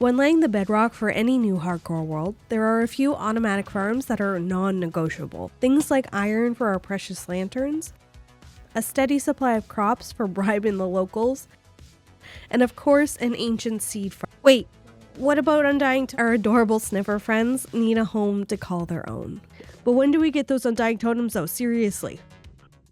When laying the bedrock for any new hardcore world, there are a few automatic farms that are non-negotiable. Things like iron for our precious lanterns, a steady supply of crops for bribing the locals, and of course an ancient seed farm. Wait, what about Undying? Our adorable Sniffer friends need a home to call their own. But when do we get those Undying totems though? Seriously.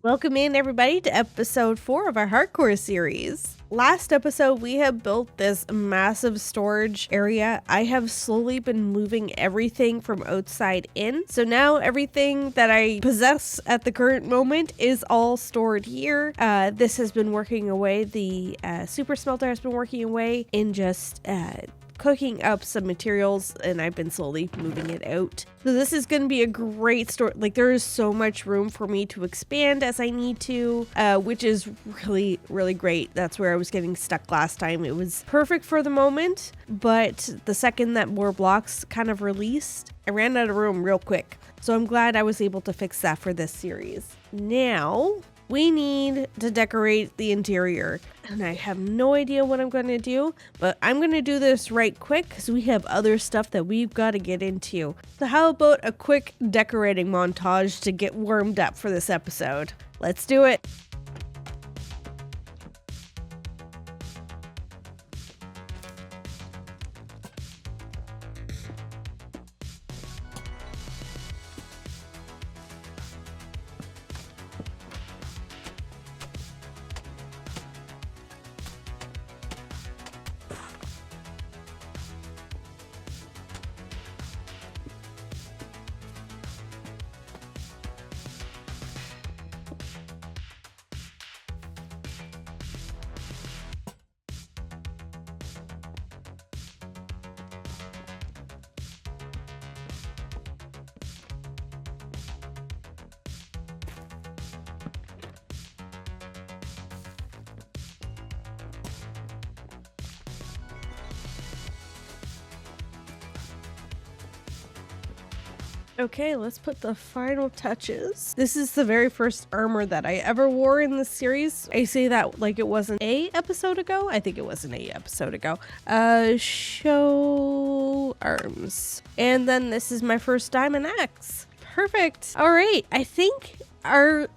Welcome in everybody to episode 4 of our hardcore series. Last episode we have built this massive storage area. I have slowly been moving everything from outside in. So now everything that I possess at the current moment is all stored here. This has been working away. The super smelter has been working away in just cooking up some materials, and I've been slowly moving it out. So this is going to be a great store. Like, there is so much room for me to expand as I need to, which is really, really great. That's where I was getting stuck last time. It was perfect for the moment, but the second that more blocks kind of released, I ran out of room real quick. So I'm glad I was able to fix that for this series. Now we need to decorate the interior, and I have no idea what I'm going to do, but I'm going to do this right quick because we have other stuff that we've got to get into. So how about a quick decorating montage to get warmed up for this episode? Let's do it. Okay, let's put the final touches. This is the very first armor that I ever wore in this series. I say that like it wasn't a episode ago. I think it was an episode ago. Show arms. And then this is my first diamond axe. Perfect. All right, I think our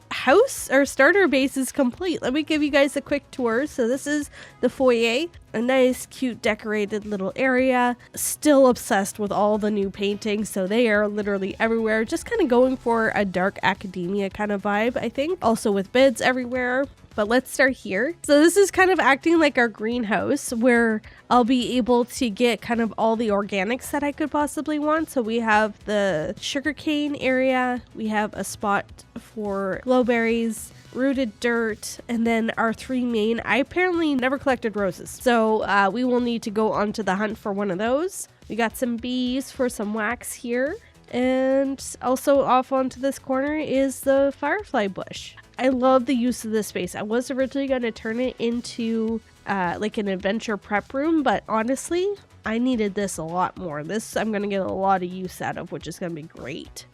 starter base is complete. Let me give you guys a quick tour. So this is the foyer, a nice cute decorated little area. Still obsessed with all the new paintings, so they are literally everywhere. Just kind of going for a dark academia kind of vibe, I think. Also with beds everywhere. But let's start here. So this is kind of acting like our greenhouse where I'll be able to get kind of all the organics that I could possibly want. So we have the sugarcane area, we have a spot for glowberries, rooted dirt, and then our 3 main. I apparently never collected roses, so we will need to go onto the hunt for one of those. We got some bees for some wax here. And also off onto this corner is the firefly bush. I love the use of this space. I was originally going to turn it into like an adventure prep room, but honestly, I needed this a lot more. This I'm going to get a lot of use out of, which is going to be great.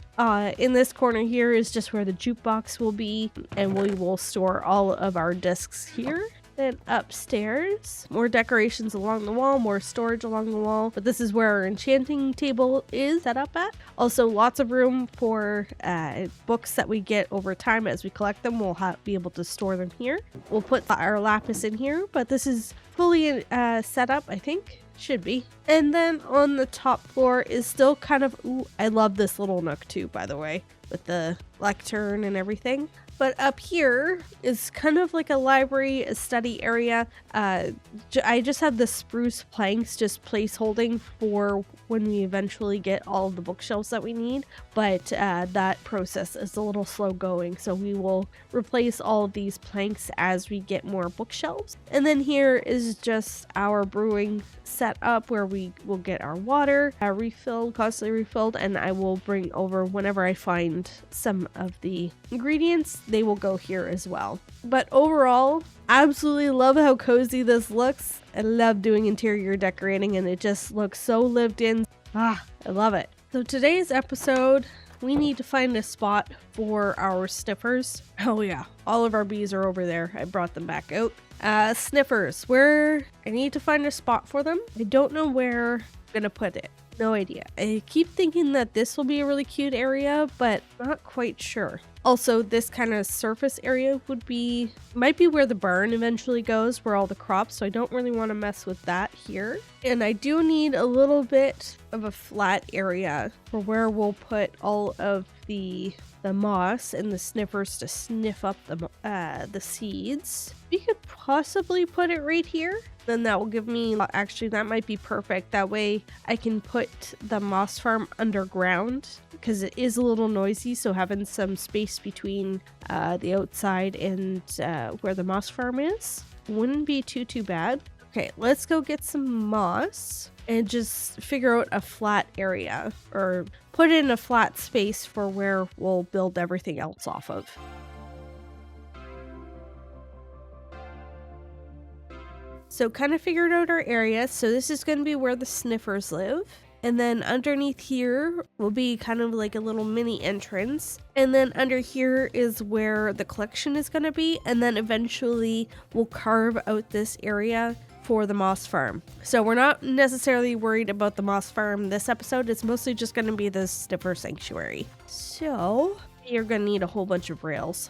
In this corner here is just where the jukebox will be, and we will store all of our discs here. Then upstairs, more decorations along the wall, more storage along the wall, but this is where our enchanting table is set up at. Also lots of room for books that we get over time as we collect them. We'll be able to store them here. We'll put our lapis in here, but this is fully set up, I think. Should be. And then on the top floor is still kind of, ooh, I love this little nook too, by the way, with the lectern and everything. But up here is kind of like a library, a study area. I just have the spruce planks just placeholding for when we eventually get all of the bookshelves that we need. But that process is a little slow going, so we will replace all of these planks as we get more bookshelves. And then here is just our brewing set up where we will get our water refilled, constantly refilled, and I will bring over whenever I find some of the ingredients. They will go here as well. But overall, absolutely love how cozy this looks. I love doing interior decorating, and it just looks so lived in. I love it. So today's episode, we need to find a spot for our sniffers. Oh yeah, all of our bees are over there. I brought them back out. Sniffers, where I need to find a spot for them. I don't know where I'm gonna put it. No idea. I keep thinking that this will be a really cute area, but not quite sure. Also, this kind of surface area might be where the barn eventually goes, where all the crops, so I don't really want to mess with that here. And I do need a little bit of a flat area for where we'll put all of the moss and the sniffers to sniff up the seeds. We could possibly put it right here. Then that will give me, actually that might be perfect. That way I can put the moss farm underground because it is a little noisy. So having some space between the outside and where the moss farm is wouldn't be too bad. Okay, let's go get some moss and just figure out a flat area or put in a flat space for where we'll build everything else off of. So kind of figured out our area. So this is going to be where the sniffers live. And then underneath here will be kind of like a little mini entrance. And then under here is where the collection is going to be. And then eventually we'll carve out this area for the moss farm. So we're not necessarily worried about the moss farm this episode. It's mostly just going to be the sniffer sanctuary. So you're going to need a whole bunch of rails.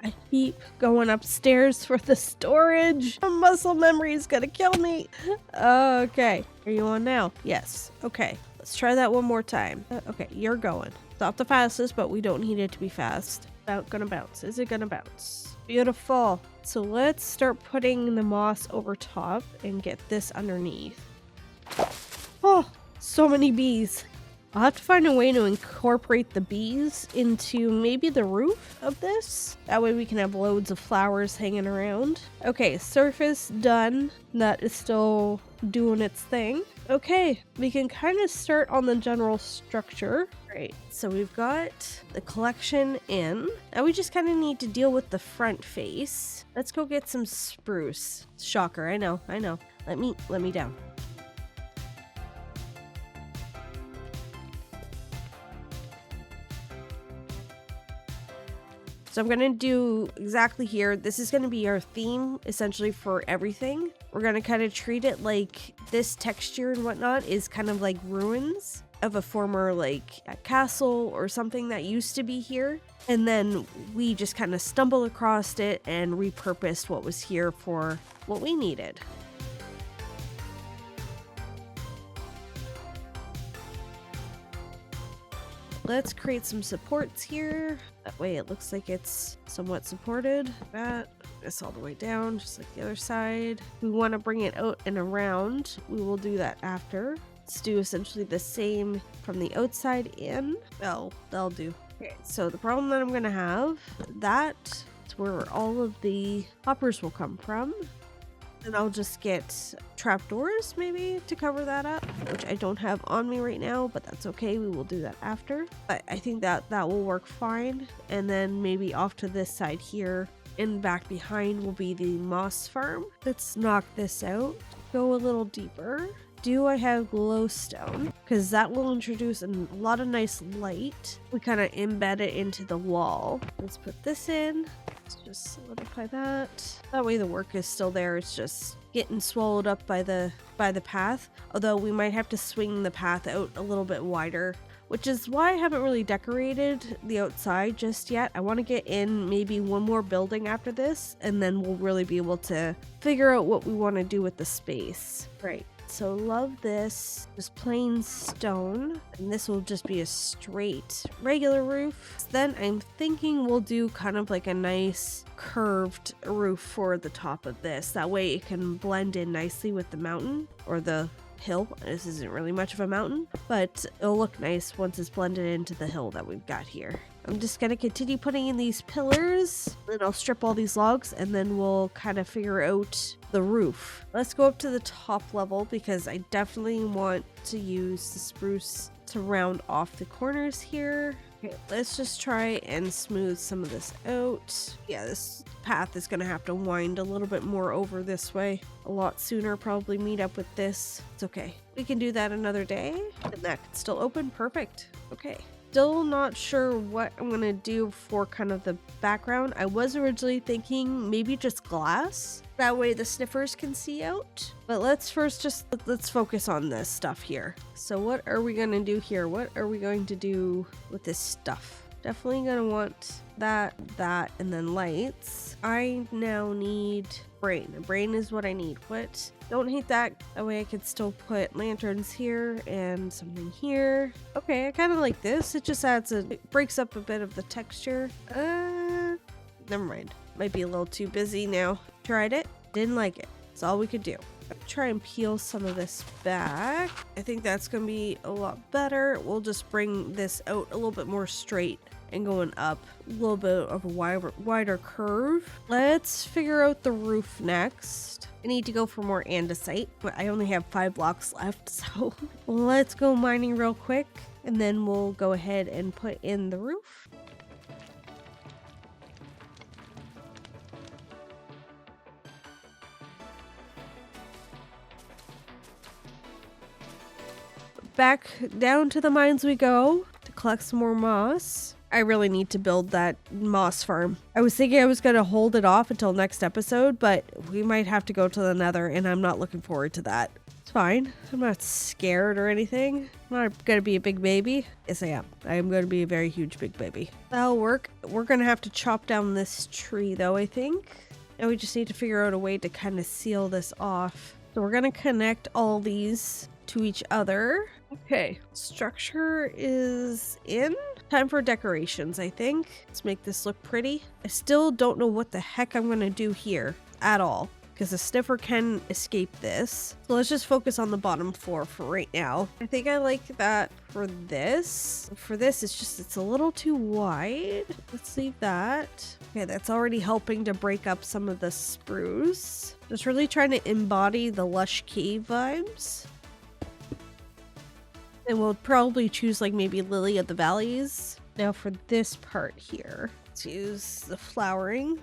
I keep going upstairs for the storage. Muscle memory is gonna kill me. Okay, are you on now? Yes. Okay, let's try that one more time. Okay, you're going. It's not the fastest, but we don't need it to be fast. Gonna bounce. Is it gonna bounce? Beautiful. So let's start putting the moss over top and get this underneath. Oh, so many bees. I'll have to find a way to incorporate the bees into maybe the roof of this. That way we can have loads of flowers hanging around. Okay, surface done. That is still doing its thing. Okay, we can kind of start on the general structure. Right, so we've got the collection in. Now we just kind of need to deal with the front face. Let's go get some spruce. Shocker, I know. Let me down. So I'm going to do exactly here. This is going to be our theme essentially for everything. We're going to kind of treat it like this texture and whatnot is kind of like ruins of a former like a castle or something that used to be here. And then we just kind of stumbled across it and repurposed what was here for what we needed. Let's create some supports here. That way it looks like it's somewhat supported. That, this all the way down, just like the other side. We want to bring it out and around. We will do that after. Let's do essentially the same from the outside in. Oh, that'll do. Okay, so the problem that I'm going to have, that's where all of the hoppers will come from. And I'll just get trapdoors maybe to cover that up, which I don't have on me right now, but that's okay. We will do that after. But I think that will work fine. And then maybe off to this side here and back behind will be the moss farm. Let's knock this out. Go a little deeper. Do I have glowstone? Because that will introduce a lot of nice light. We kind of embed it into the wall. Let's put this in. Let's just solidify that. That way the work is still there. It's just getting swallowed up by the path. Although we might have to swing the path out a little bit wider, which is why I haven't really decorated the outside just yet. I want to get in maybe one more building after this, and then we'll really be able to figure out what we want to do with the space. Right. So love this, just plain stone, and this will just be a straight regular roof. Then I'm thinking we'll do kind of like a nice curved roof for the top of this. That way it can blend in nicely with the mountain or the hill. This isn't really much of a mountain, but it'll look nice once it's blended into the hill that we've got here. I'm just going to continue putting in these pillars, then I'll strip all these logs, and then we'll kind of figure out the roof. Let's go up to the top level because I definitely want to use the spruce to round off the corners here. Okay, let's just try and smooth some of this out. Yeah, this path is gonna have to wind a little bit more over this way. A lot sooner, probably meet up with this. It's okay. We can do that another day. And that can still open. Perfect. Okay. Still not sure what I'm gonna do for kind of the background. I was originally thinking maybe just glass. That way the sniffers can see out. But let's focus on this stuff here. So what are we gonna do here? What are we going to do with this stuff? Definitely gonna want that, and then lights. I now need brain. A brain is what I need. What? Don't hate that. That way I could still put lanterns here and something here. Okay, I kind of like this. It just it breaks up a bit of the texture. Never mind. Might be a little too busy now. Tried it. Didn't like it. That's all we could do. Try and peel some of this back. I think that's gonna be a lot better. We'll just bring this out a little bit more straight and going up a little bit of a wider curve. Let's figure out the roof next. I need to go for more andesite, but I only have 5 blocks left, so let's go mining real quick and then we'll go ahead and put in the roof. Back down to the mines we go to collect some more moss. I really need to build that moss farm. I was thinking I was going to hold it off until next episode, but we might have to go to the Nether, and I'm not looking forward to that. It's fine. I'm not scared or anything. I'm not going to be a big baby. Yes, I am. I am going to be a very huge big baby. That'll work. We're going to have to chop down this tree, though, I think. And we just need to figure out a way to kind of seal this off. So we're going to connect all these to each other. Okay, structure is in. Time for decorations, I think. Let's make this look pretty. I still don't know what the heck I'm gonna do here at all, because the sniffer can escape this. So let's just focus on the bottom floor for right now. I think I like that for this. For this, it's a little too wide. Let's leave that. Okay, that's already helping to break up some of the spruce. Just really trying to embody the lush cave vibes. And we'll probably choose like maybe Lily of the Valleys. Now for this part here, let's use the flowering.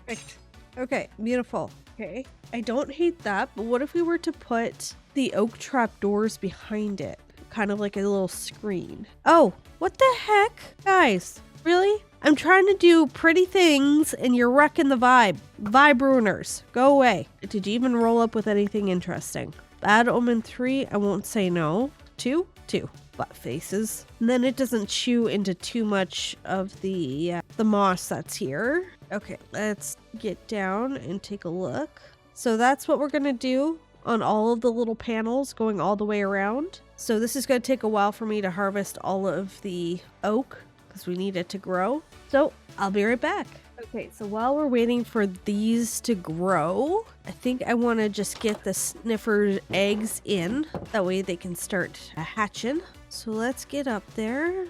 Perfect. Okay, beautiful. Okay, I don't hate that, but what if we were to put the oak trap doors behind it? Kind of like a little screen. Oh, what the heck? Guys, really? I'm trying to do pretty things and you're wrecking the vibe. Vibe ruiners, go away. Did you even roll up with anything interesting? Bad Omen 3, I won't say no. 2? 2. Butt faces. And then it doesn't chew into too much of the moss that's here. Okay, let's get down and take a look. So that's what we're gonna do on all of the little panels going all the way around. So this is gonna take a while for me to harvest all of the oak because we need it to grow. So I'll be right back. Okay, so while we're waiting for these to grow, I think I want to just get the sniffer eggs in. That way they can start hatching. So let's get up there.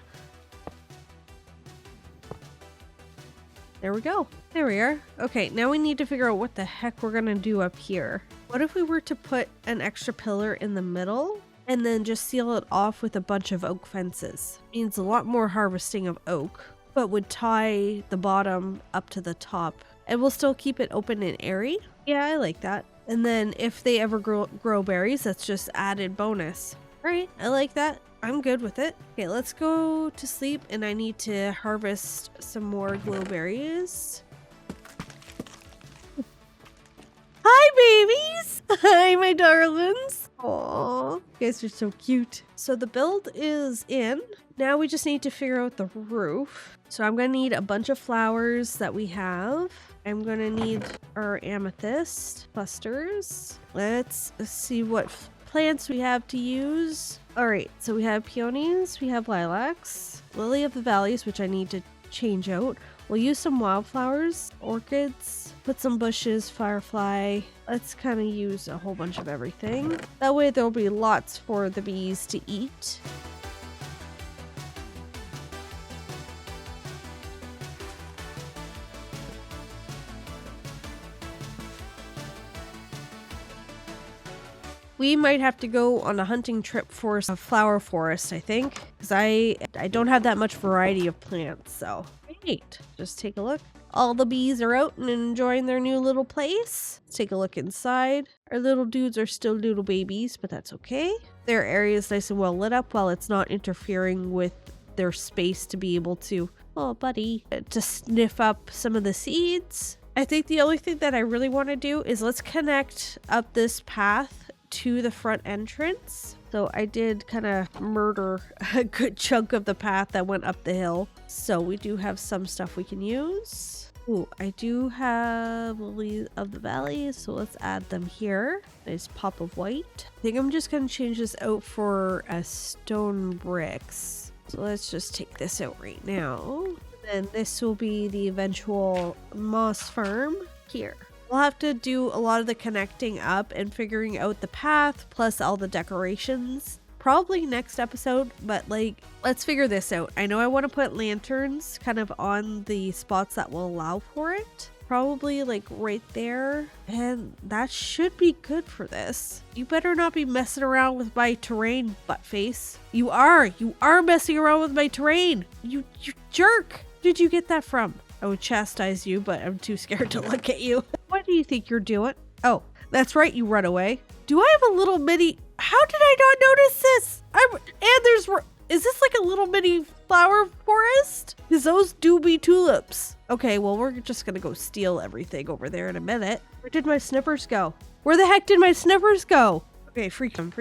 There we go. There we are. Okay, now we need to figure out what the heck we're going to do up here. What if we were to put an extra pillar in the middle and then just seal it off with a bunch of oak fences? Means a lot more harvesting of oak, but would tie the bottom up to the top. And we'll still keep it open and airy. Yeah, I like that. And then if they ever grow berries, that's just added bonus. All right, I like that. I'm good with it. Okay, let's go to sleep and I need to harvest some more glowberries. Hi, babies! Hi, my darlings! Aww, you guys are so cute. So the build is in. Now we just need to figure out the roof. So I'm gonna need a bunch of flowers that we have. I'm gonna need our amethyst clusters. Let's see what plants we have to use. All right, so we have peonies, we have lilacs, lily of the valleys, which I need to change out. We'll use some wildflowers, orchids, put some bushes, firefly. Let's kind of use a whole bunch of everything. That way there'll be lots for the bees to eat. We might have to go on a hunting trip for a flower forest, I think, because I I don't have that much variety of plants, so great. Just take a look. All the bees are out and enjoying their new little place. Let's take a look inside. Our little dudes are still little babies, but that's okay. Their area is nice and well lit up while it's not interfering with their space to be able to, oh buddy, to sniff up some of the seeds. I think the only thing that I really want to do is let's connect up this path to the front entrance. So I did kind of murder a good chunk of the path that went up the hill. So we do have some stuff we can use. Ooh, I do have lilies of the valley, so let's add them here. Nice pop of white. I think I'm just going to change this out for stone bricks. So let's just take this out right now. And this will be the eventual moss farm here. We'll have to do a lot of the connecting up and figuring out the path plus all the decorations probably next episode, but like, let's figure this out. I know I want to put lanterns kind of on the spots that will allow for it. Probably like right there, and that should be good for this. You better not be messing around with my terrain, buttface. You are messing around with my terrain. You jerk. Where did you get that from? I would chastise you, but I'm too scared to look at you. What do you think you're doing? Oh, that's right, you run away. Do I have a little mini? How did I not notice this? Is this like a little mini flower forest? Because those do be tulips. Okay, well, we're just gonna go steal everything over there in a minute. Where did my snippers go? Where the heck did my snippers go? Okay, freak them.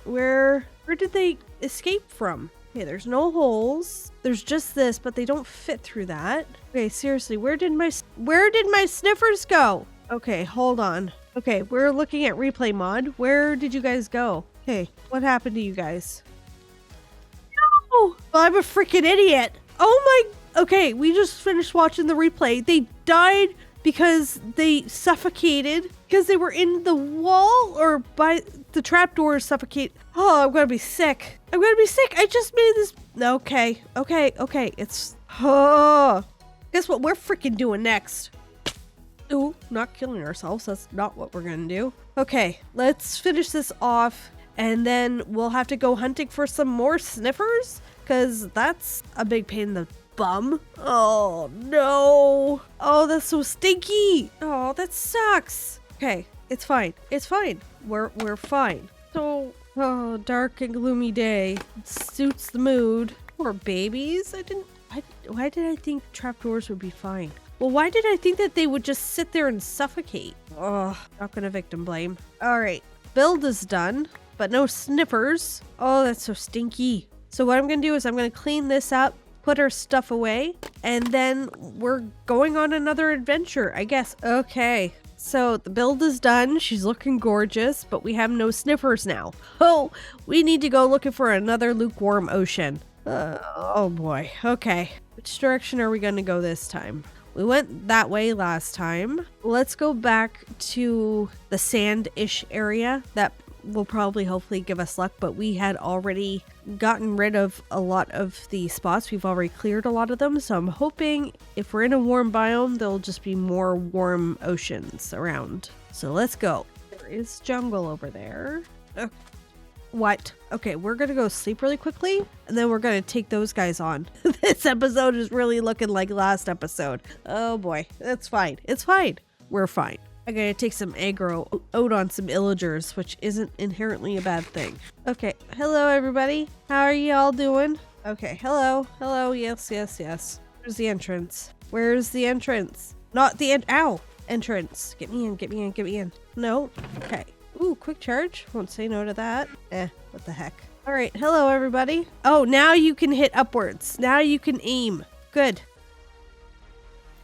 Where did they escape from? Okay, there's no holes. There's just this, but they don't fit through that. Okay, seriously, where did my sniffers go? Okay, hold on. Okay, we're looking at replay mod. Where did you guys go? Okay, what happened to you guys? No! Well, I'm a freaking idiot. Oh my... Okay, we just finished watching the replay. They died because they suffocated because they were in the wall or by the trapdoor suffocate. Oh, I'm gonna be sick. I just made this. Okay. It's... Oh. Guess what we're freaking doing next? Ooh, not killing ourselves. That's not what we're gonna do. Okay, let's finish this off and then we'll have to go hunting for some more sniffers because that's a big pain in the bum. Oh no. Oh, that's so stinky. Oh, that sucks. Okay, it's fine. We're fine. So, oh, dark and gloomy day. It suits the mood. Poor babies. Why did I think trapdoors would be fine? Well, why did I think that they would just sit there and suffocate? Oh, not gonna victim blame. All right, build is done, but no snippers. Oh, that's so stinky. So what I'm gonna do is I'm gonna clean this up, put our stuff away, and then we're going on another adventure, I guess. Okay, so the build is done. She's looking gorgeous, but we have no sniffers now. Oh, we need to go looking for another lukewarm ocean. Oh boy, okay. Which direction are we gonna go this time? We went that way last time. Let's go back to the sand-ish area. That will probably hopefully give us luck, but we had already gotten rid of a lot of the spots. We've already cleared a lot of them, so I'm hoping if we're in a warm biome, there'll just be more warm oceans around. So let's go. There is jungle over there. What? Okay, we're gonna go sleep really quickly, and then we're gonna take those guys on. This episode is really looking like last episode. Oh boy, that's fine. It's fine. We're fine. I'm gonna take some aggro out on some illagers, which isn't inherently a bad thing. Okay, hello everybody. How are you all doing? Okay, hello. Yes. Where's the entrance? Not the entrance. Get me in. No. Okay. Ooh, quick charge. Won't say no to that. What the heck. All right, hello everybody. Oh, now you can hit upwards. Now you can aim. Good.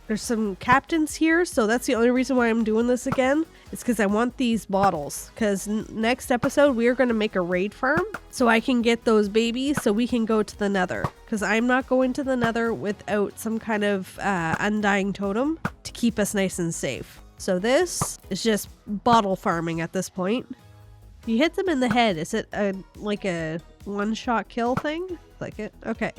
There's some captains here, so that's the only reason why I'm doing this again. It's because I want these bottles. Because next episode, we are going to make a raid farm so I can get those babies so we can go to the Nether. Because I'm not going to the Nether without some kind of undying totem to keep us nice and safe. So this is just bottle farming at this point. You hit them in the head. Is it like a one-shot kill thing? Like it? Okay.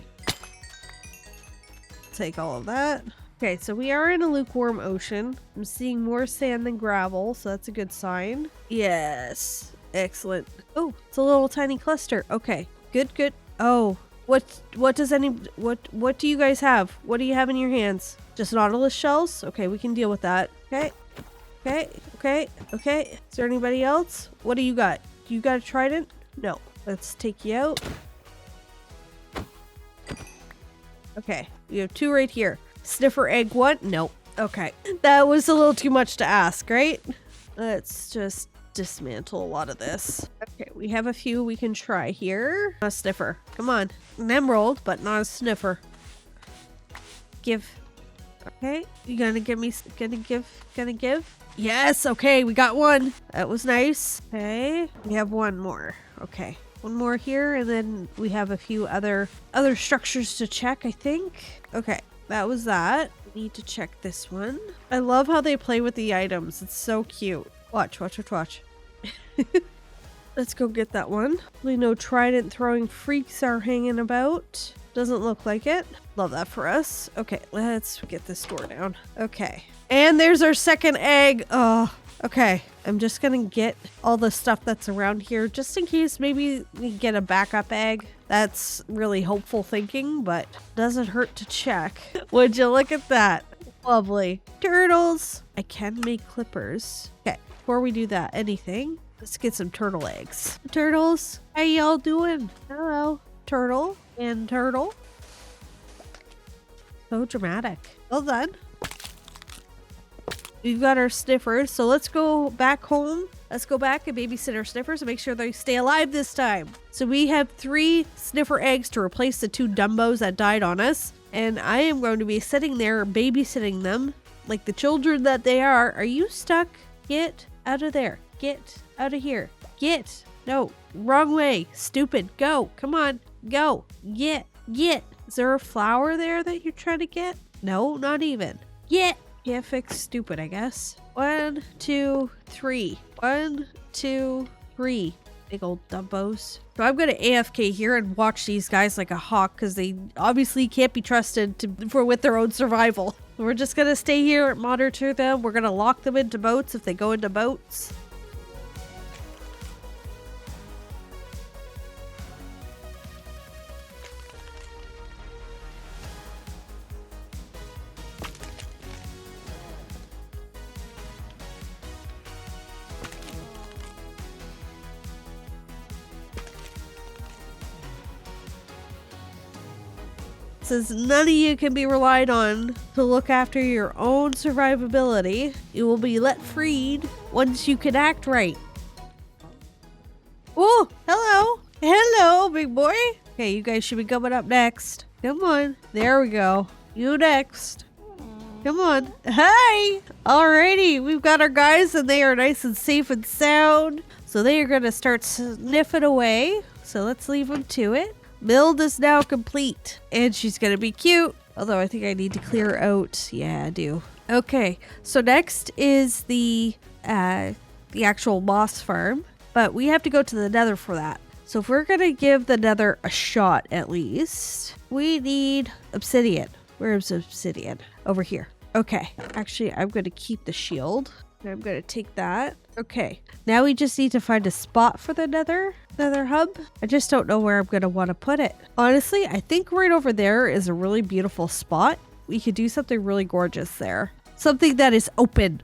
Take all of that. Okay, so we are in a lukewarm ocean. I'm seeing more sand than gravel, so that's a good sign. Yes. Excellent. Oh, it's a little tiny cluster. Okay. Good. Oh, What do you guys have? What do you have in your hands? Just nautilus shells? Okay, we can deal with that. Okay. Okay. Is there anybody else? What do you got? You got a trident? No. Let's take you out. Okay, we have 2 right here. Sniffer egg 1? Nope. Okay. That was a little too much to ask, right? Let's just dismantle a lot of this. Okay, we have a few we can try here. A sniffer. Come on. An emerald, but not a sniffer. Give. Okay. You gonna give me, gonna give? Yes, okay, we got one. That was nice. Okay, we have one more. Okay, one more here, and then we have a few other structures to check, I think. Okay, that was that. We need to check this one. I love how they play with the items. It's so cute. Watch. Let's go get that one. We know trident throwing freaks are hanging about. Doesn't look like it. Love that for us. Okay, let's get this door down. Okay. And there's our second egg. Oh, okay. I'm just gonna get all the stuff that's around here just in case maybe we get a backup egg. That's really hopeful thinking, but doesn't hurt to check. Would you look at that? Lovely. Turtles. I can make clippers. Okay, before we do that, anything? Let's get some turtle eggs. Turtles, how y'all doing? Hello. Turtle and turtle. So dramatic. Well done. We've got our sniffers, so let's go back home. Let's go back and babysit our sniffers and make sure they stay alive this time. So we have 3 sniffer eggs to replace the 2 Dumbos that died on us. And I am going to be sitting there babysitting them like the children that they are. Are you stuck? Get out of there. Get out of here. Get. No, wrong way. Stupid. Go. Come on. Go. Get. Is there a flower there that you're trying to get? No, not even. Get. Can't fix stupid, I guess. 1, 2, 3. 1, 2, 3. Big old dumbos. So I'm gonna AFK here and watch these guys like a hawk because they obviously can't be trusted with their own survival. We're just gonna stay here and monitor them. We're gonna lock them into boats if they go into boats. Says none of you can be relied on to look after your own survivability. You will be let freed once you can act right. Oh, hello. Hello, big boy. Okay, you guys should be coming up next. Come on. There we go. You next. Come on. Hi. Alrighty, we've got our guys and they are nice and safe and sound. So they are going to start sniffing away. So let's leave them to it. Build is now complete and she's gonna be cute, although I think I need to clear out. Yeah, I do. Okay, so next is the actual moss farm, but we have to go to the Nether for that. So if we're gonna give the Nether a shot at least, we need obsidian. Where's obsidian? Over here. Okay, actually I'm gonna keep the shield. I'm gonna take that. Okay, now we just need to find a spot for the Nether hub. I just don't know where I'm gonna want to put it. Honestly, I think right over there is a really beautiful spot. We could do something really gorgeous there. Something that is open,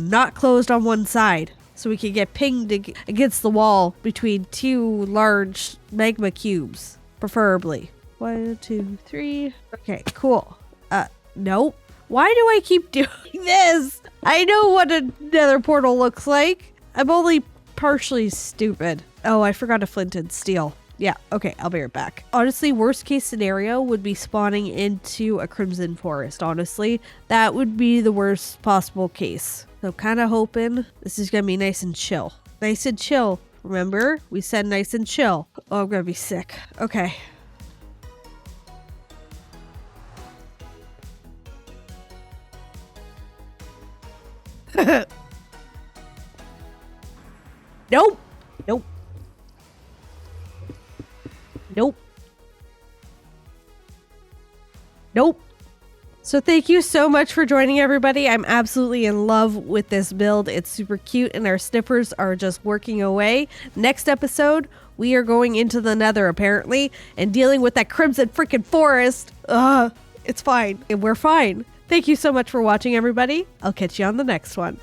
not closed on one side. So we can get pinged against the wall between 2 large magma cubes, preferably. 1, 2, 3. Okay, cool. Nope. Why do I keep doing this? I know what a Nether portal looks like. I'm only partially stupid. Oh, I forgot a flint and steel. Yeah, okay, I'll be right back. Honestly, worst case scenario would be spawning into a crimson forest, honestly. That would be the worst possible case. So kind of hoping this is going to be nice and chill. Nice and chill. Remember, we said nice and chill. Oh, I'm going to be sick. Okay. Nope. Nope. Nope. Nope. So thank you so much for joining, everybody. I'm absolutely in love with this build. It's super cute and our snippers are just working away. Next episode, we are going into the Nether apparently and dealing with that crimson freaking forest. It's fine. We're fine. Thank you so much for watching, everybody. I'll catch you on the next one.